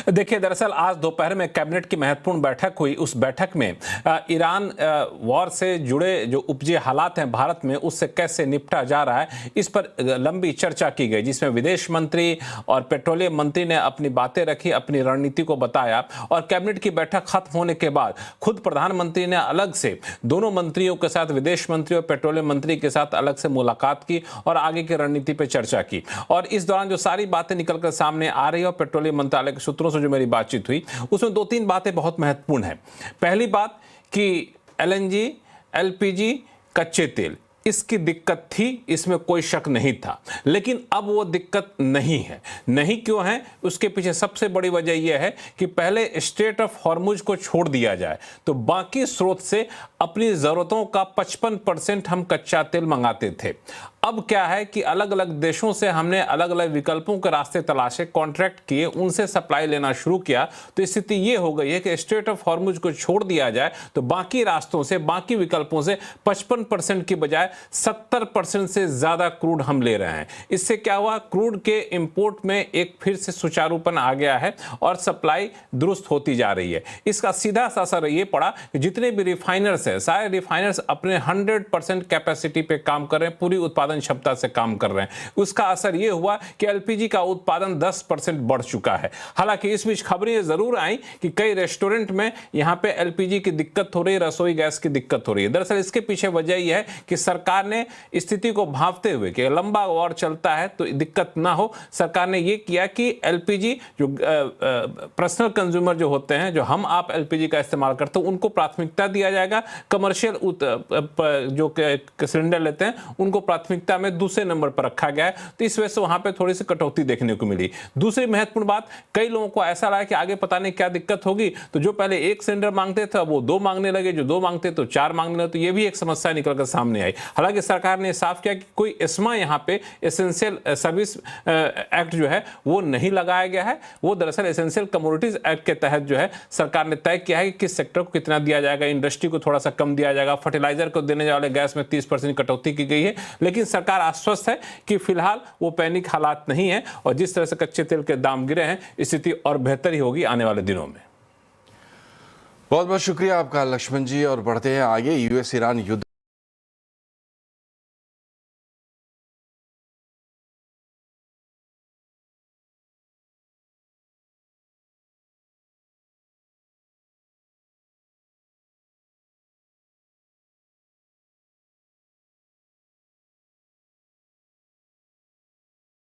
देखिए, दरअसल आज दोपहर में कैबिनेट की महत्वपूर्ण बैठक हुई। उस बैठक में ईरान वॉर से जुड़े जो उपजे हालात हैं भारत में, उससे कैसे निपटा जा रहा है, इस पर लंबी चर्चा की गई, जिसमें विदेश मंत्री और पेट्रोलियम मंत्री ने अपनी बातें रखी, अपनी रणनीति को बताया। और कैबिनेट की बैठक खत्म होने के बाद खुद प्रधानमंत्री ने अलग से दोनों मंत्रियों के साथ, विदेश मंत्री और पेट्रोलियम मंत्री के साथ अलग से मुलाकात की और आगे की रणनीति पर चर्चा की। और इस दौरान जो सारी बातें निकलकर सामने आ रही है, और पेट्रोलियम मंत्रालय के सूत्रों से जो मेरी बातचीत हुई, उसमें 2-3 बातें बहुत महत्वपूर्ण हैं। पहली बात कि एलएनजी, एलपीजी, कच्चे तेल, इसकी दिक्कत थी, इसमें कोई शक नहीं था, लेकिन अब वो दिक्कत नहीं है। नहीं क्यों है? उसके पीछे सबसे बड़ी वजह यह है कि पहले स्ट्रेट ऑफ हॉर्मुज को छोड़ दिया जाए तो बाकी स्रोत से अपनी ज़रूरतों का 55% हम कच्चा तेल मंगाते थे। अब क्या है कि अलग अलग देशों से हमने अलग अलग विकल्पों के रास्ते तलाशे, कॉन्ट्रैक्ट किए, उनसे सप्लाई लेना शुरू किया। तो स्थिति ये हो गई है कि स्ट्रेट ऑफ हॉर्मुज को छोड़ दिया जाए तो बाकी रास्तों से, बाकी विकल्पों से 55% की बजाय 70% से ज़्यादा क्रूड हम ले रहे हैं। इससे क्या हुआ? क्रूड के इंपोर्ट में एक फिर से सुचारूपन आ गया है और सप्लाई दुरुस्त होती जा रही है। इसका सीधा सा असर ये पड़ा कि जितने भी रिफाइनर्स हैं, सारे रिफाइनर्स अपने 100% कैपेसिटी पे काम कर रहे हैं, पूरी उत्पादन क्षमता से काम कर रहे हैं। उसका असर यह हुआ कि एलपीजी का उत्पादन 10% बढ़ चुका है। हालांकि इस बीच खबरें जरूर आई कि कई रेस्टोरेंट में यहां पे एलपीजी की दिक्कत हो रही है, रसोई गैस की दिक्कत हो रही है। दरअसल इसके पीछे वजह यह है कि सरकार ने स्थिति को भांपते हुए कि लंबा वॉर चलता है तो दिक्कत ना हो, सरकार ने यह किया कि एलपीजी जो पर्सनल कंज्यूमर जो होते हैं, जो हम आप एलपीजी का इस्तेमाल करते हैं, उनको प्राथमिकता दिया जाएगा। कमर्शियल जो सिलेंडर लेते हैं उनको प्राथमिकता में दूसरे नंबर पर रखा गया है। तो इस वजह से वहां पे थोड़ी सी कटौती देखने को मिली। दूसरी महत्वपूर्ण बात, कई लोगों को ऐसा लगा कि आगे पता नहीं क्या दिक्कत होगी, तो जो पहले 1 सिलेंडर मांगते थे वो 2 मांगने लगे, जो 2 मांगते तो 4 मांगने लगे। तो ये भी एक समस्या निकलकर सामने आई। हालांकि सरकार ने साफ किया कि कोई एस्मा यहां पे एसेंशियल सर्विस एक्ट जो है वो नहीं लगाया गया है। वो दरअसल एसेंशियल कमोडिटीज एक्ट के तहत जो है सरकार ने तय किया है कि किस सेक्टर को कितना दिया जाएगा, इंडस्ट्री को थोड़ा सा कम दिया जाएगा, फर्टिलाइजर को देने वाले गैस में 30% कटौती की गई है। लेकिन सरकार आश्वस्त है कि फिलहाल वो पैनिक हालात नहीं है और जिस तरह से कच्चे तेल के दाम गिरे हैं, स्थिति और बेहतर ही होगी आने वाले दिनों में। बहुत बहुत शुक्रिया आपका लक्ष्मण जी। और बढ़ते हैं आगे। यूएस ईरान युद्ध